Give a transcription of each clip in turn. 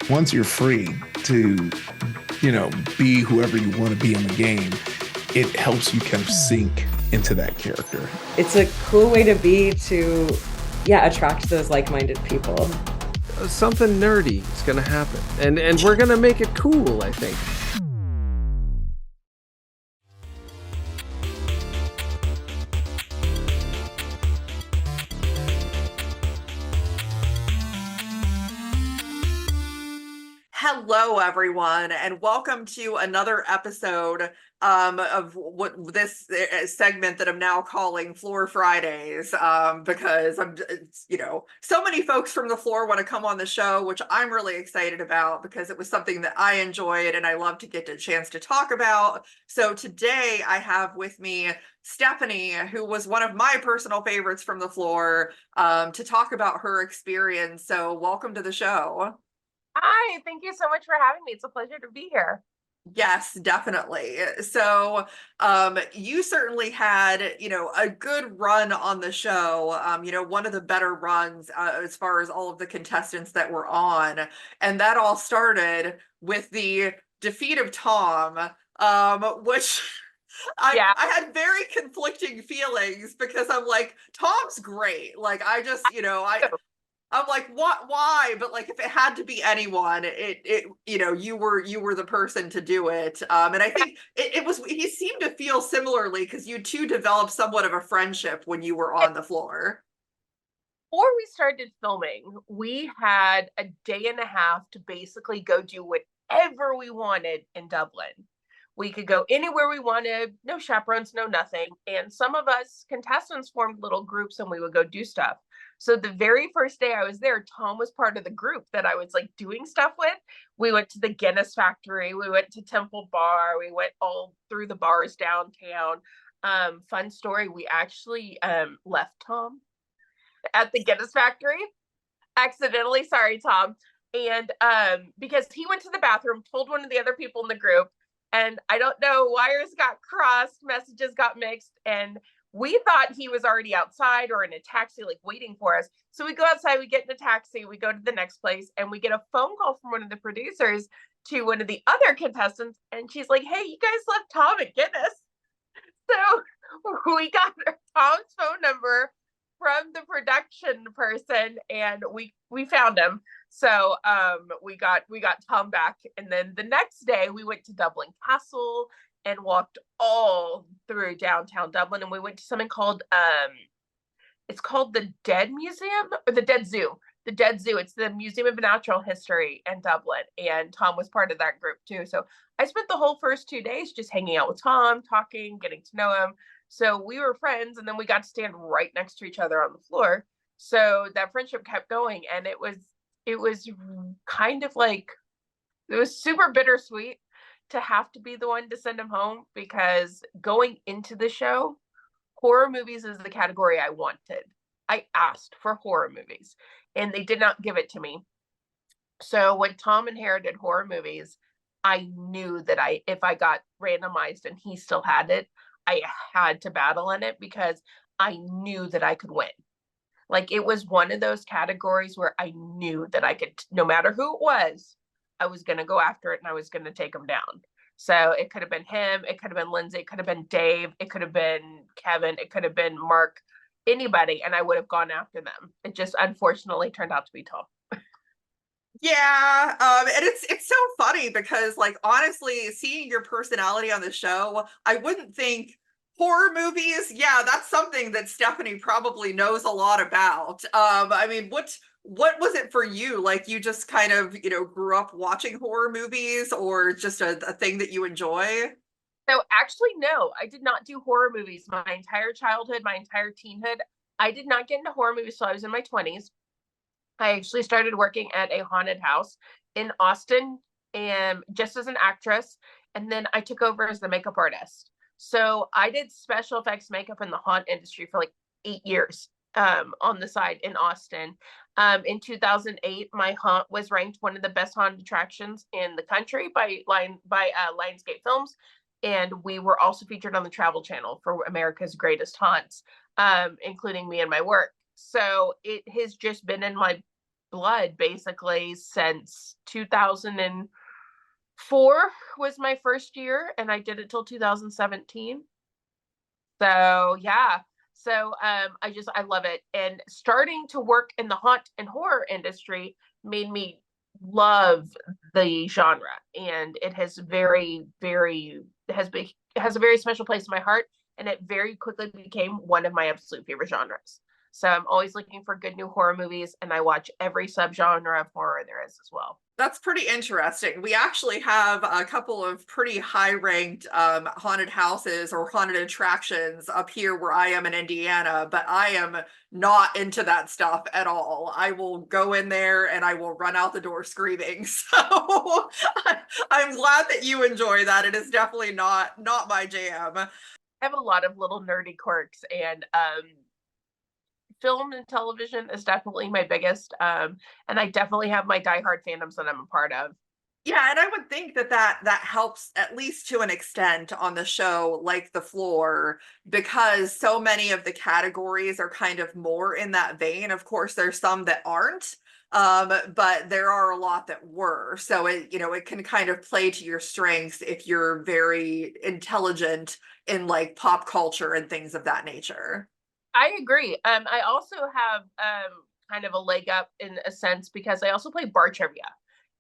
once you're free to, be whoever you want to be in the game, it helps you kind of sink into that character. It's a cool way to be to, yeah, attract those like-minded people. Something nerdy is going to happen. And we're going to make it cool, I think. Hello, everyone, and welcome to another episode of what this segment that I'm now calling Floor Fridays, because so many folks from the floor want to come on the show, which I'm really excited about because it was something that I enjoyed and I love to get a chance to talk about. So today I have with me Stephanie, who was one of my personal favorites from the floor, to talk about her experience. So welcome to the show. Hi, thank you so much for having me. It's a pleasure to be here. Yes, definitely. So, you certainly had, a good run on the show, one of the better runs, as far as all of the contestants that were on. And that all started with the defeat of Tom, which I had very conflicting feelings because I'm like, Tom's great. Like, I just, I'm like, what? Why? But like, if it had to be anyone, you were the person to do it. And I think it was. He seemed to feel similarly because you two developed somewhat of a friendship when you were on the floor. Before we started filming, we had a day and a half to basically go do whatever we wanted in Dublin. We could go anywhere we wanted, no chaperones, no nothing. And some of us contestants formed little groups and we would go do stuff. So the very first day I was there, Tom was part of the group that I was like doing stuff with. We went to the Guinness factory. We went to Temple Bar. We went all through the bars downtown. Fun story. We actually left Tom at the Guinness factory accidentally. Sorry, Tom. And because he went to the bathroom, told one of the other people in the group, and I don't know, wires got crossed, messages got mixed, and we thought he was already outside or in a taxi, like waiting for us. So we go outside, we get in a taxi, we go to the next place, and we get a phone call from one of the producers to one of the other contestants. And she's like, hey, you guys left Tom at Guinness. So we got Tom's phone number from the production person and we found him. So we got Tom back. And then the next day we went to Dublin Castle and walked all through downtown Dublin, and we went to something called it's called the Dead Museum or the Dead Zoo. The Dead Zoo. It's the Museum of Natural History in Dublin, and Tom was part of that group too. So I spent the whole first 2 days just hanging out with Tom, talking, getting to know him. So we were friends, and then we got to stand right next to each other on the floor. So that friendship kept going, and it was kind of like, it was super bittersweet to have to be the one to send him home, because going into the show, horror movies is the category I wanted. I asked for horror movies and they did not give it to me. So when Tom inherited horror movies, I knew that if I got randomized and he still had it, I had to battle in it because I knew that I could win. Like, it was one of those categories where I knew that I could, no matter who it was, I was going to go after it and I was going to take him down. So it could have been him, it could have been Lindsay, it could have been Dave, it could have been Kevin, it could have been Mark, anybody, and I would have gone after them. It just unfortunately turned out to be Tom. Yeah, and it's so funny because, like, honestly, seeing your personality on the show, I wouldn't think horror movies. Yeah, that's something that Stephanie probably knows a lot about. I mean, what was it for you? Like, you just kind of, grew up watching horror movies, or just a thing that you enjoy? So actually, no, I did not do horror movies my entire childhood, my entire teenhood. I did not get into horror movies till I was in my 20s. I actually started working at a haunted house in Austin, and just as an actress, and then I took over as the makeup artist. So I did special effects makeup in the haunt industry for like 8 years, on the side in Austin. In 2008, my haunt was ranked one of the best haunted attractions in the country by Lionsgate Films, and we were also featured on the Travel Channel for America's Greatest Haunts, including me and my work. So it has just been in my blood basically since 2004 was my first year, and I did it till 2017. So yeah. So I love it. And starting to work in the haunt and horror industry made me love the genre. And it has very, very has a very special place in my heart. And it very quickly became one of my absolute favorite genres. So I'm always looking for good new horror movies, and I watch every subgenre of horror there is as well. That's pretty interesting. We actually have a couple of pretty high-ranked haunted houses or haunted attractions up here where I am in Indiana, but I am not into that stuff at all. I will go in there and I will run out the door screaming. So I'm glad that you enjoy that. It is definitely not my jam. I have a lot of little nerdy quirks, and film and television is definitely my biggest. And I definitely have my diehard fandoms that I'm a part of. Yeah, and I would think that helps at least to an extent on the show like The Floor, because so many of the categories are kind of more in that vein. Of course, there's some that aren't, but there are a lot that were. So it can kind of play to your strengths if you're very intelligent in like pop culture and things of that nature. I agree. I also have kind of a leg up in a sense because I also play bar trivia.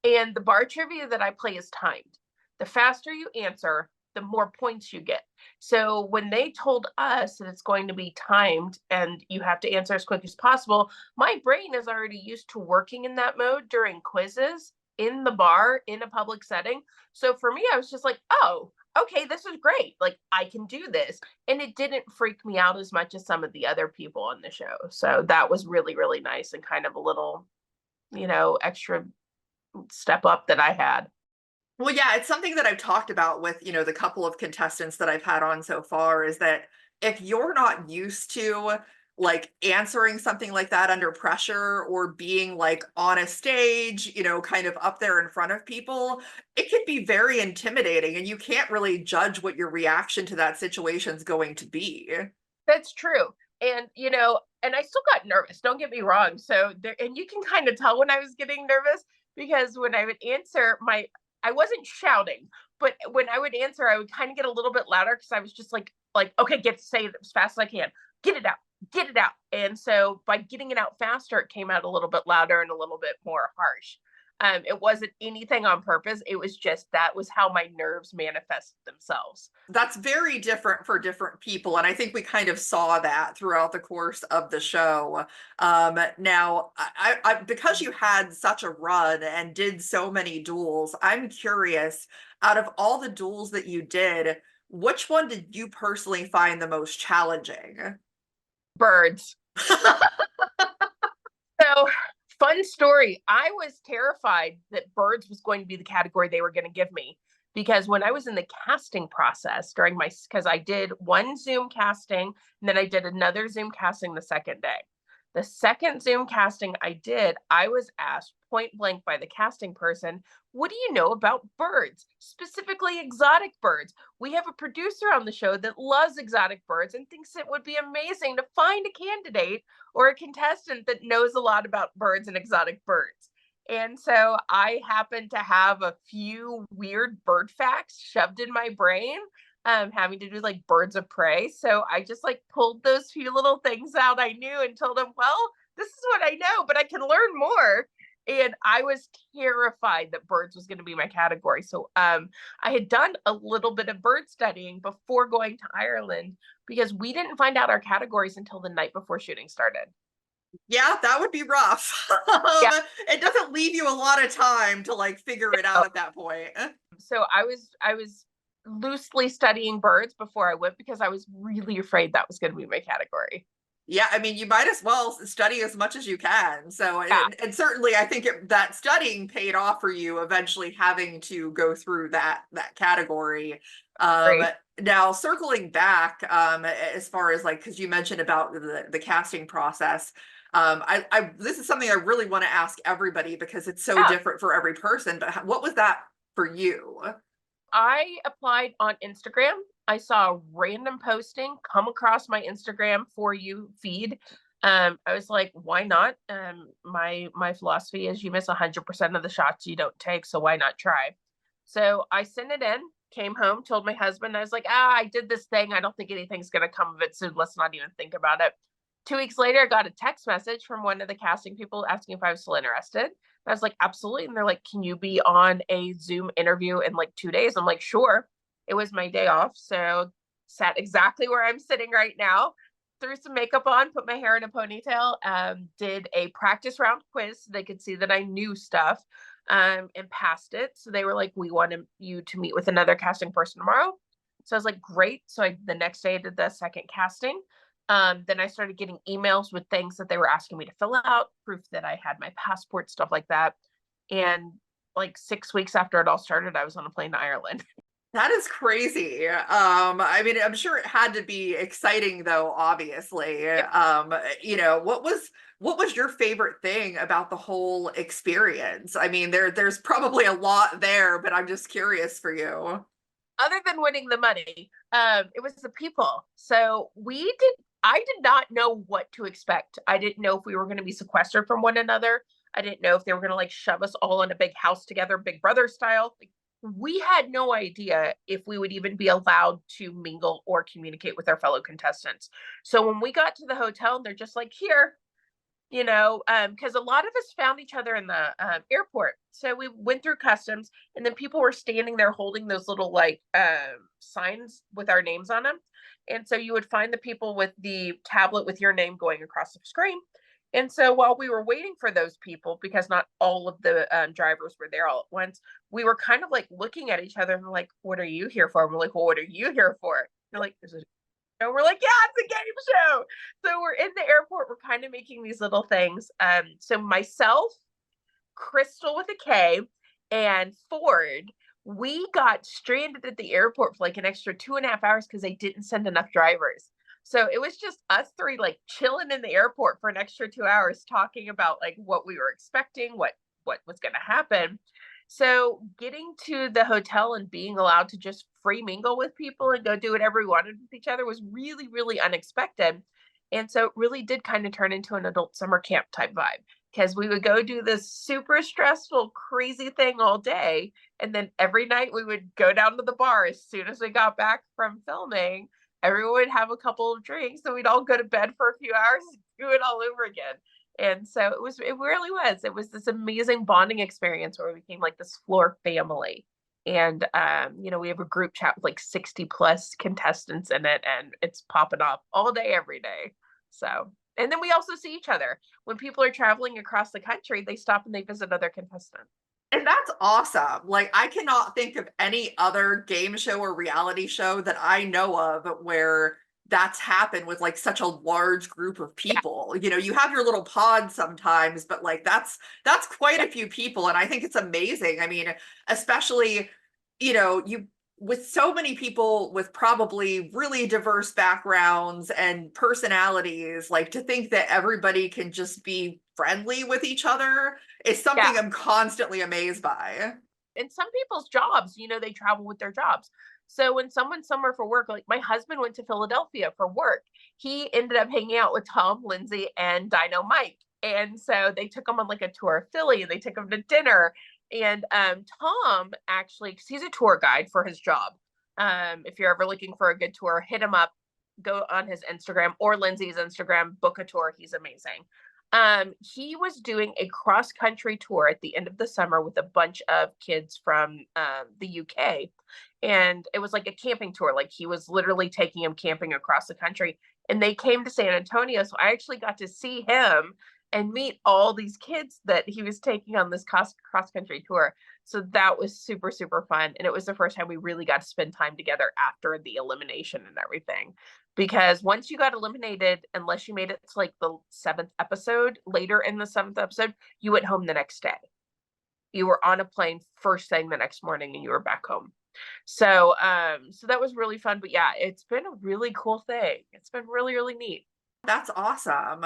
And the bar trivia that I play is timed. The faster you answer, the more points you get. So when they told us that it's going to be timed and you have to answer as quick as possible, my brain is already used to working in that mode during quizzes in the bar in a public setting. So for me, I was just like, oh, okay, this is great. Like, I can do this. And it didn't freak me out as much as some of the other people on the show. So that was really, really nice and kind of a little, extra step up that I had. Well, yeah, it's something that I've talked about with, the couple of contestants that I've had on so far is that if you're not used to like answering something like that under pressure or being like on a stage, kind of up there in front of people, it can be very intimidating and you can't really judge what your reaction to that situation is going to be. That's true. And, and I still got nervous. Don't get me wrong. So there, and you can kind of tell when I was getting nervous because when I would answer I wasn't shouting, but when I would answer, I would kind of get a little bit louder because I was just like, okay, say it as fast as I can. Get it out, get it out. And so by getting it out faster, it came out a little bit louder and a little bit more harsh. It wasn't anything on purpose. It was just that was how my nerves manifested themselves. That's very different for different people. And I think we kind of saw that throughout the course of the show. Now, I because you had such a run and did so many duels, I'm curious, out of all the duels that you did, which one did you personally find the most challenging? Birds. So, fun story. I was terrified that birds was going to be the category they were going to give me because when I was in the casting process because I did one Zoom casting and then I did another Zoom casting the second day. The second Zoom casting I did, I was asked point blank by the casting person, what do you know about birds, specifically exotic birds? We have a producer on the show that loves exotic birds and thinks it would be amazing to find a candidate or a contestant that knows a lot about birds and exotic birds. And so I happen to have a few weird bird facts shoved in my brain, having to do like birds of prey. So I just like pulled those few little things out I knew and told them, well, this is what I know, but I can learn more. And I was terrified that birds was going to be my category. So I had done a little bit of bird studying before going to Ireland because we didn't find out our categories until the night before shooting started. Yeah, that would be rough. Yeah. It doesn't leave you a lot of time to like figure it out at that point. So I was loosely studying birds before I went because I was really afraid that was going to be my category. Yeah, I mean, you might as well study as much as you can. So, Yeah. and certainly, I think that studying paid off for you eventually having to go through that category. Great. Now, circling back, as far as like, because you mentioned about the casting process, this is something I really want to ask everybody because it's so different for every person. But what was that for you? I applied on Instagram. I saw a random posting come across my Instagram For You feed. I was like, why not? My philosophy is you miss 100% of the shots you don't take, so why not try? So I sent it in, came home, told my husband, I was like, I did this thing. I don't think anything's gonna come of it, so let's not even think about it. 2 weeks later, I got a text message from one of the casting people asking if I was still interested. I was like, absolutely. And they're like, can you be on a Zoom interview in like 2 days? I'm like, sure. It was my day off. So sat exactly where I'm sitting right now, threw some makeup on, put my hair in a ponytail, did a practice round quiz so they could see that I knew stuff, and passed it. So they were like, we want you to meet with another casting person tomorrow. So I was like, great. So the next day I did the second casting. Then I started getting emails with things that they were asking me to fill out, proof that I had my passport, stuff like that. And like 6 weeks after it all started, I was on a plane to Ireland. That is crazy. I mean, I'm sure it had to be exciting though, obviously. What was your favorite thing about the whole experience? I mean, there's probably a lot there, but I'm just curious for you. Other than winning the money, it was the people. So I did not know what to expect. I didn't know if we were going to be sequestered from one another. I didn't know if they were going to like shove us all in a big house together, Big Brother style. Like, we had no idea if we would even be allowed to mingle or communicate with our fellow contestants. So when we got to the hotel, they're just like, here, because a lot of us found each other in the airport. So we went through customs, and then people were standing there holding those little like signs with our names on them. And so you would find the people with the tablet with your name going across the screen. And so while we were waiting for those people, because not all of the drivers were there all at once, we were kind of like looking at each other and like, what are you here for? And we're like, well, what are you here for? They're like, is it? And we're like, yeah, it's a game show. So we're in the airport. We're kind of making these little things. So myself, Crystal with a K, and Ford, we got stranded at the airport for like an extra 2.5 hours because they didn't send enough drivers. So it was just us three like chilling in the airport for an extra 2 hours talking about like what we were expecting, what was going to happen. So getting to the hotel and being allowed to just free mingle with people and go do whatever we wanted with each other was really, really unexpected. And so it really did kind of turn into an adult summer camp type vibe, because we would go do this super stressful, crazy thing all day. And then every night we would go down to the bar as soon as we got back from filming. Everyone would have a couple of drinks, and we'd all go to bed for a few hours and do it all over again. And so it really was. It was this amazing bonding experience where we became like this floor family. And we have a group chat with like 60 plus contestants in it, and it's popping off all day, every day. So, and then we also see each other. When people are traveling across the country, they stop and they visit other contestants. And that's awesome. Like, I cannot think of any other game show or reality show that I know of where that's happened with like such a large group of people. You have your little pod sometimes, but like that's quite a few people. And I think it's amazing. I mean, especially, you with so many people with probably really diverse backgrounds and personalities, like to think that everybody can just be friendly with each other is something Yeah. I'm constantly amazed by. In some people's jobs, they travel with their jobs. So when someone's somewhere for work, like my husband went to Philadelphia for work, he ended up hanging out with Tom, Lindsay, and Dino Mike. And so they took him on like a tour of Philly, and they took him to dinner. And Tom actually, because he's a tour guide for his job. If you're ever looking for a good tour, hit him up, go on his Instagram or Lindsay's Instagram, book a tour. He's amazing. He was doing a cross country tour at the end of the summer with a bunch of kids from the UK. And it was like a camping tour. Like he was literally taking them camping across the country. And they came to San Antonio. So I actually got to see him and meet all these kids that he was taking on this cross country tour. So that was super, super fun. And it was the first time we really got to spend time together after the elimination and everything. Because once you got eliminated, unless you made it to like the 7th episode, later in the 7th episode, you went home the next day. You were on a plane first thing the next morning and you were back home. So that was really fun. But yeah, it's been a really cool thing. It's been really, really neat. That's awesome.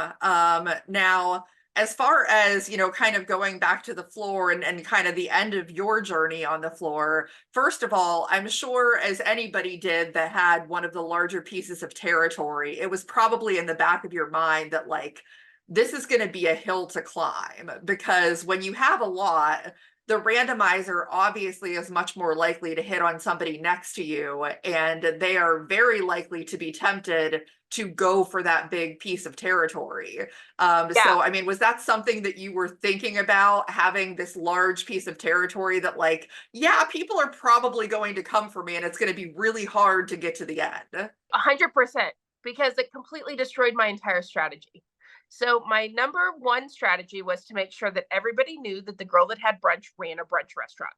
Now, as far as, kind of going back to the floor and kind of the end of your journey on the floor, first of all, I'm sure as anybody did that had one of the larger pieces of territory, it was probably in the back of your mind that like, this is going to be a hill to climb, because when you have a lot, the randomizer obviously is much more likely to hit on somebody next to you, and they are very likely to be tempted to go for that big piece of territory. So, I mean, was that something that you were thinking about, having this large piece of territory that like, yeah, people are probably going to come for me and it's going to be really hard to get to the end? 100%, because it completely destroyed my entire strategy. So my number one strategy was to make sure that everybody knew that the girl that had brunch ran a brunch restaurant.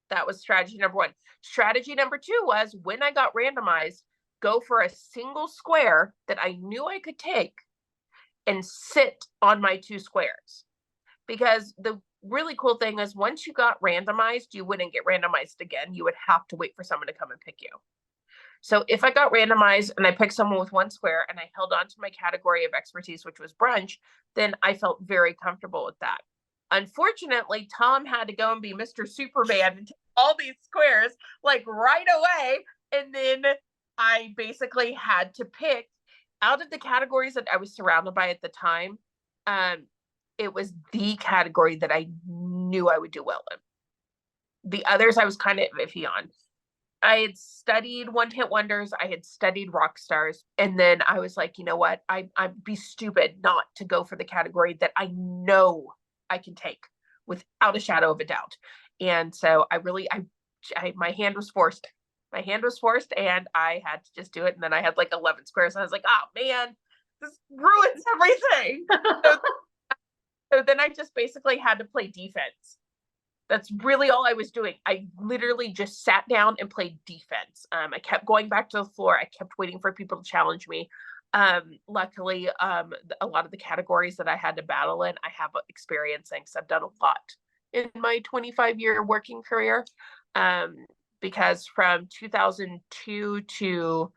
That was strategy number one. Strategy number two was, when I got randomized, go for a single square that I knew I could take and sit on my 2 squares. Because the really cool thing is, once you got randomized, you wouldn't get randomized again. You would have to wait for someone to come and pick you. So if I got randomized and I picked someone with 1 square and I held on to my category of expertise, which was brunch, then I felt very comfortable with that. Unfortunately, Tom had to go and be Mr. Superman and take all these squares like right away. And then I basically had to pick out of the categories that I was surrounded by at the time. It was the category that I knew I would do well in. The others I was kind of iffy on. I had studied one-hit wonders. I had studied rock stars. And then I was like, you know what? I'd be stupid not to go for the category that I know I can take without a shadow of a doubt. And so my hand was forced. My hand was forced and I had to just do it. And then I had like 11 squares. And I was like, oh man, this ruins everything. So then I just basically had to play defense. That's really all I was doing. I literally just sat down and played defense. I kept going back to the floor. I kept waiting for people to challenge me. Luckily, a lot of the categories that I had to battle in, I have experience in, because I've done a lot in my 25-year working career. Because from 2002 to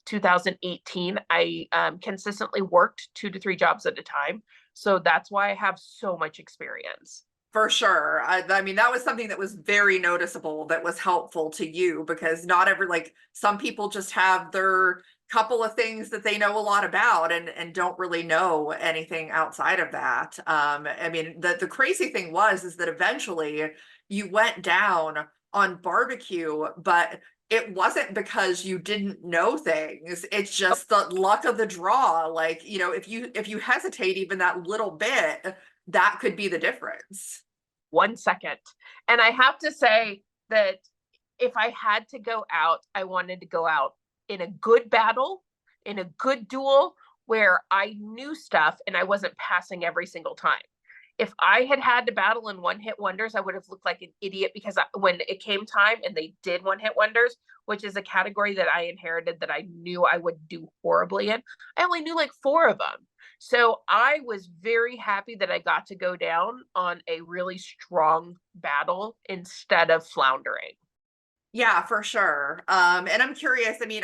2018, I consistently worked 2 to 3 jobs at a time. So that's why I have so much experience. For sure. I mean, that was something that was very noticeable, that was helpful to you, because not every, like, some people just have their couple of things that they know a lot about and don't really know anything outside of that. I mean, the crazy thing is that eventually you went down on barbecue, but it wasn't because you didn't know things. It's just the luck of the draw. Like, if you hesitate even that little bit, that could be the difference. 1 second. And I have to say that if I had to go out, I wanted to go out in a good battle, in a good duel, where I knew stuff and I wasn't passing every single time. If I had to battle in one-hit wonders, I would have looked like an idiot, because when it came time and they did one-hit wonders, which is a category that I inherited that I knew I would do horribly in, I only knew like 4 of them. So I was very happy that I got to go down on a really strong battle instead of floundering. Yeah, for sure. And I'm curious, I mean,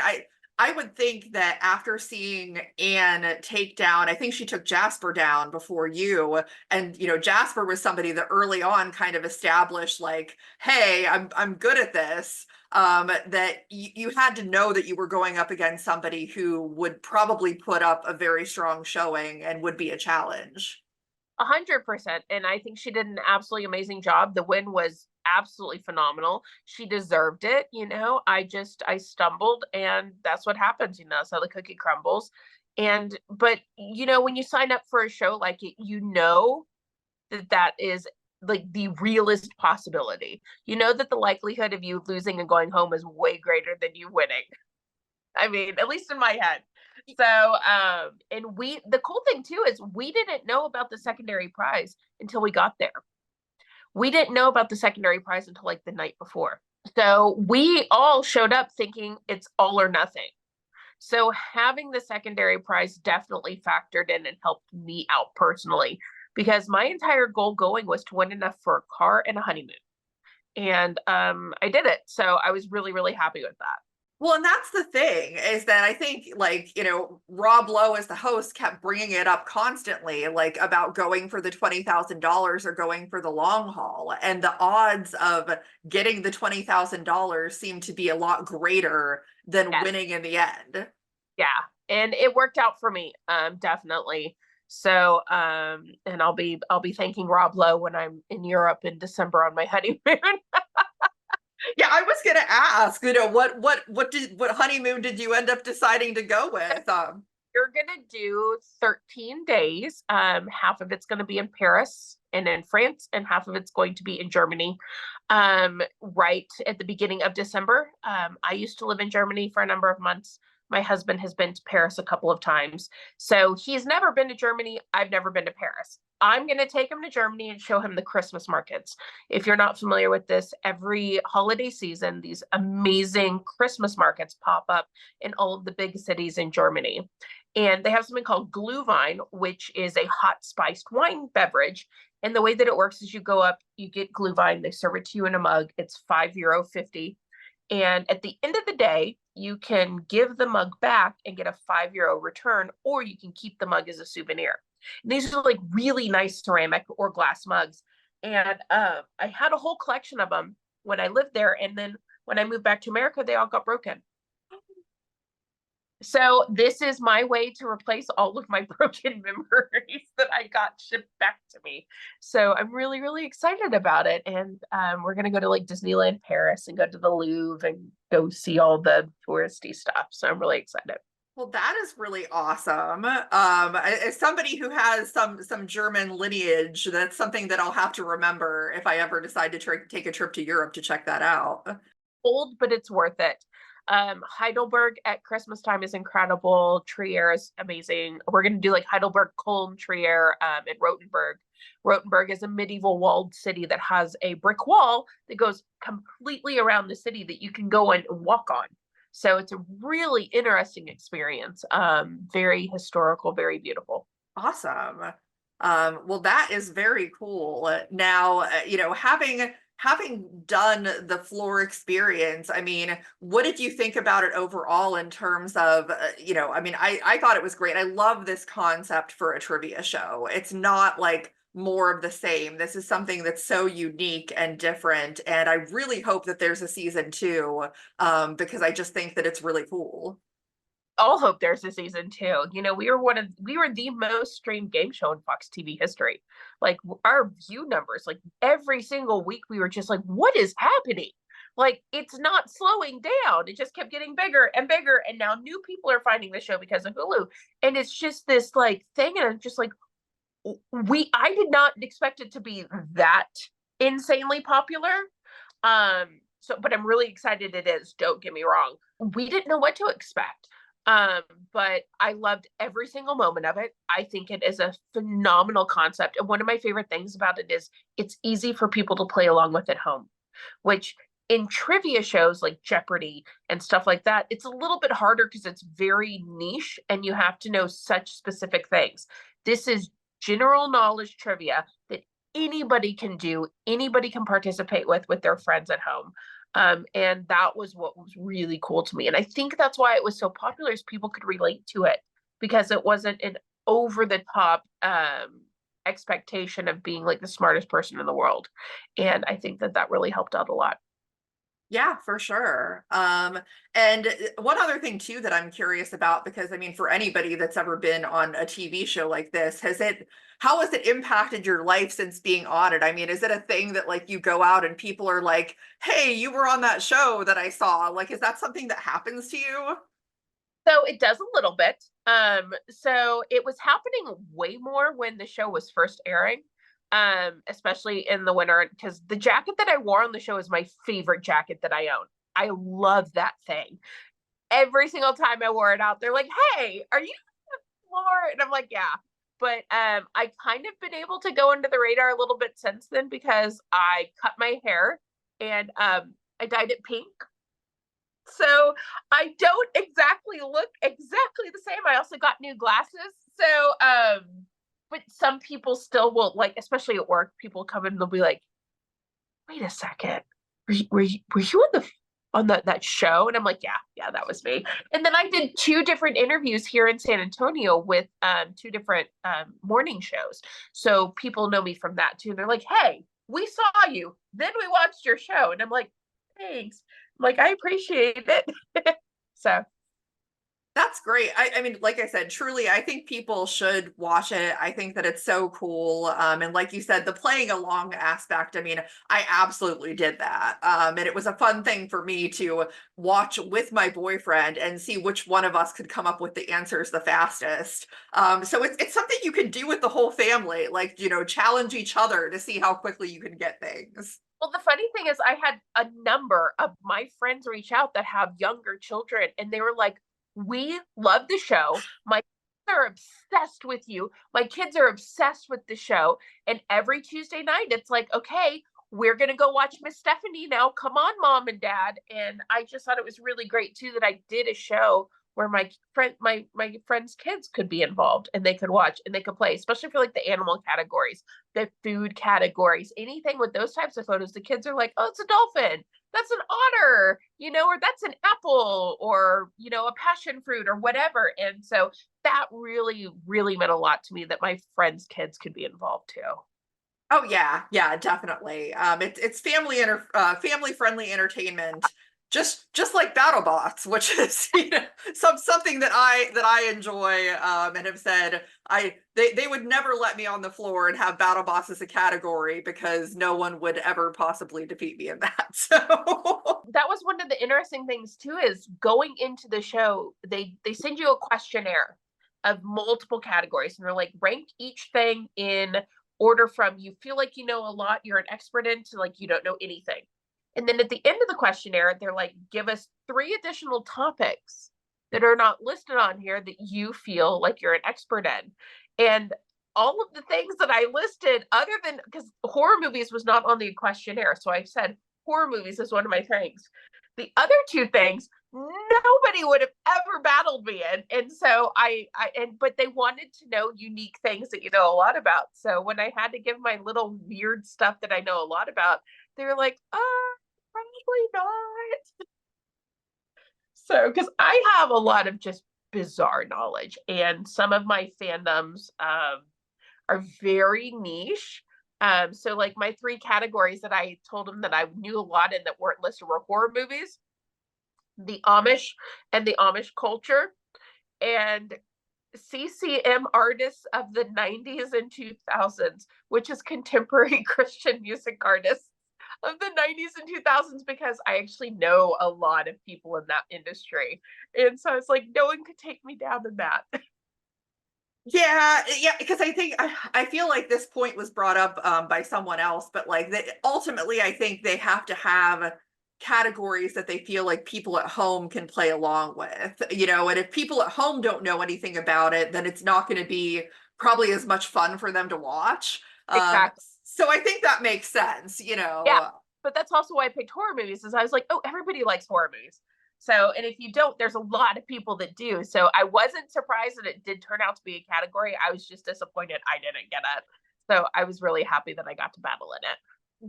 I would think that after seeing Anne take down, I think she took Jasper down before you, and Jasper was somebody that early on kind of established like, hey, I'm good at this. That you had to know that you were going up against somebody who would probably put up a very strong showing and would be a challenge. 100%. And I think she did an absolutely amazing job. The win was absolutely phenomenal. She deserved it. I stumbled, and that's what happens. That's how the cookie crumbles. But when you sign up for a show like it, that is like the realist possibility. That the likelihood of you losing and going home is way greater than you winning. I mean, at least in my head. So, and the cool thing too is we didn't know about the secondary prize until we got there. We didn't know about the secondary prize until like the night before. So we all showed up thinking it's all or nothing. So having the secondary prize definitely factored in and helped me out personally, because my entire goal going was to win enough for a car and a honeymoon. And I did it. So I was really, really happy with that. Well, and that's the thing is that I think, like, Rob Lowe as the host kept bringing it up constantly, like about going for the $20,000 or going for the long haul. And the odds of getting the $20,000 seem to be a lot greater than Yes. winning in the end. Yeah. And it worked out for me, definitely. So, and I'll be thanking Rob Lowe when I'm in Europe in December on my honeymoon. Yeah, I was gonna ask, what honeymoon did you end up deciding to go with? You're gonna do 13 days. Half of it's gonna be in Paris and in France, and half of it's going to be in Germany. Right at the beginning of December. I used to live in Germany for a number of months. My husband has been to Paris a couple of times. So he's never been to Germany. I've never been to Paris. I'm going to take him to Germany and show him the Christmas markets. If you're not familiar with this, every holiday season, these amazing Christmas markets pop up in all of the big cities in Germany. And they have something called Glühwein, which is a hot spiced wine beverage. And the way that it works is you go up, you get Glühwein, they serve it to you in a mug. It's €5.50. And at the end of the day, you can give the mug back and get a €5 return, or you can keep the mug as a souvenir. And these are like really nice ceramic or glass mugs. And I had a whole collection of them when I lived there. And then when I moved back to America, they all got broken. So this is my way to replace all of my broken memories that I got shipped back to me. So I'm really, really excited about it. And we're going to go to like Disneyland Paris and go to the Louvre and go see all the touristy stuff. So I'm really excited. Well, that is really awesome. As somebody who has some German lineage, that's something that I'll have to remember if I ever decide to take a trip to Europe to check that out. Old, but it's worth it. Heidelberg at Christmas time is incredible. Trier is amazing. We're going to do like Heidelberg, Cologne, Trier, and Rothenburg. Rothenburg is a medieval walled city that has a brick wall that goes completely around the city that you can go and walk on. So it's a really interesting experience. Very historical, very beautiful. Awesome. Well, that is very cool. Now, having done the floor experience, I mean, what did you think about it overall in terms of, I mean, I thought it was great. I love this concept for a trivia show. It's not like more of the same. This is something that's so unique and different. And I really hope that there's a season 2, because I just think that it's really cool. I'll hope there's a season 2. We were the most streamed game show in Fox TV history. Like our view numbers, like every single week we were just like, what is happening? Like it's not slowing down. It just kept getting bigger and bigger. And now new people are finding the show because of Hulu. And it's just this like thing. And I'm just like, I did not expect it to be that insanely popular. But I'm really excited it is. Don't get me wrong. We didn't know what to expect. But I loved every single moment of it. I think it is a phenomenal concept. And one of my favorite things about it is it's easy for people to play along with at home, which in trivia shows like Jeopardy and stuff like that, it's a little bit harder because it's very niche and you have to know such specific things. This is general knowledge trivia that anybody can do, anybody can participate with their friends at home. And that was what was really cool to me. And I think that's why it was so popular, is people could relate to it because it wasn't an over the top expectation of being like the smartest person in the world. And I think that really helped out a lot. Yeah, for sure. And one other thing too that I'm curious about, because I mean, for anybody that's ever been on a TV show like this, how has it impacted your life since being on it? I mean, is it a thing that like you go out and people are like, hey, you were on that show that I saw? Like, is that something that happens to you? So it does a little bit. So it was happening way more when the show was first airing. Especially in the winter, because the jacket that I wore on the show is my favorite jacket that I own. I love that thing. Every single time I wore it out, they're like, hey, are you on the floor? And I'm like, yeah. But I kind of been able to go under the radar a little bit since then because I cut my hair and I dyed it pink. So I don't exactly look exactly the same. I also got new glasses. So but some people still will, like, especially at work, people come in and they'll be like, wait a second, were you on on that show? And I'm like, yeah, that was me. And then I did 2 different interviews here in San Antonio with 2 different morning shows. So people know me from that too. They're like, hey, we saw you, then we watched your show. And I'm like, thanks. I'm like, I appreciate it. So That's great. I mean, like I said, truly, I think people should watch it. I think that it's so cool. And like you said, the playing along aspect, I mean, I absolutely did that. And it was a fun thing for me to watch with my boyfriend and see which one of us could come up with the answers the fastest. So it's something you can do with the whole family, like, challenge each other to see how quickly you can get things. well, the funny thing is I had a number of my friends reach out that have younger children, and they were like, we love the show. My kids are obsessed with you. My kids are obsessed with the show. And every Tuesday night, it's like, okay, we're going to go watch Miss Stephanie now. Come on, mom and dad. And I just thought it was really great too that I did a show where my friends' kids could be involved and they could watch and they could play, especially for like the animal categories, the food categories, anything with those types of photos. The kids are like, oh, it's a dolphin, that's an otter, or that's an apple, or a passion fruit or whatever. And so that really, really meant a lot to me that my friends' kids could be involved too. Oh yeah, definitely. It's family friendly entertainment, just like BattleBots, which is something that I enjoy, and have said they would never let me on the floor and have BattleBots as a category because no one would ever possibly defeat me in that. So that was one of the interesting things too, is going into the show, they send you a questionnaire of multiple categories and they're like, rank each thing in order from you feel like you know a lot, you're an expert in, to like you don't know anything. And then at the end of the questionnaire, they're like, give us 3 additional topics that are not listed on here that you feel like you're an expert in. And all of the things that I listed, other than, because horror movies was not on the questionnaire, so I said horror movies is one of my things. The other 2 things, nobody would have ever battled me in. And so but they wanted to know unique things that you know a lot about. So when I had to give my little weird stuff that I know a lot about, they were like, probably not. So, because I have a lot of just bizarre knowledge, and some of my fandoms are very niche. So like my 3 categories that I told them that I knew a lot in that weren't listed were horror movies, the Amish and the Amish culture, and CCM artists of the 90s and 2000s, which is contemporary Christian music artists of the 90s and 2000s, because I actually know a lot of people in that industry. And so it's like, no one could take me down in that. yeah, because I feel like this point was brought up by someone else, but like ultimately I think they have to have categories that they feel like people at home can play along with, and if people at home don't know anything about it, then it's not going to be probably as much fun for them to watch. Exactly. So I think that makes sense. Yeah, but that's also why I picked horror movies, is I was like, oh, everybody likes horror movies. So, and if you don't, there's a lot of people that do. So I wasn't surprised that it did turn out to be a category. I was just disappointed I didn't get it. So I was really happy that I got to battle in it.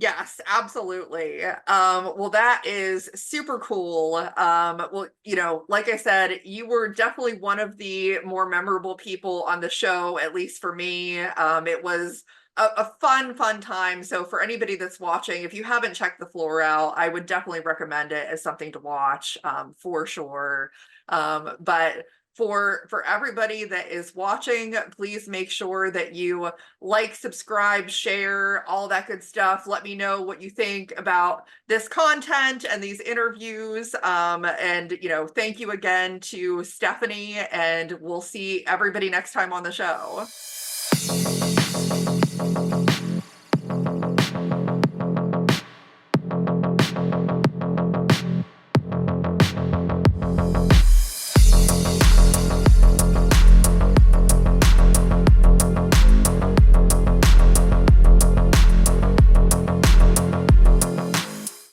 Yes, absolutely. Well, that is super cool. Well, like I said, you were definitely one of the more memorable people on the show, at least for me. It was a fun time. So for anybody that's watching, if you haven't checked the floor out, I would definitely recommend it as something to watch, for sure. But for everybody that is watching, please make sure that you like, subscribe, share, all that good stuff. Let me know what you think about this content and these interviews. And thank you again to Stephanie, and we'll see everybody next time on the show.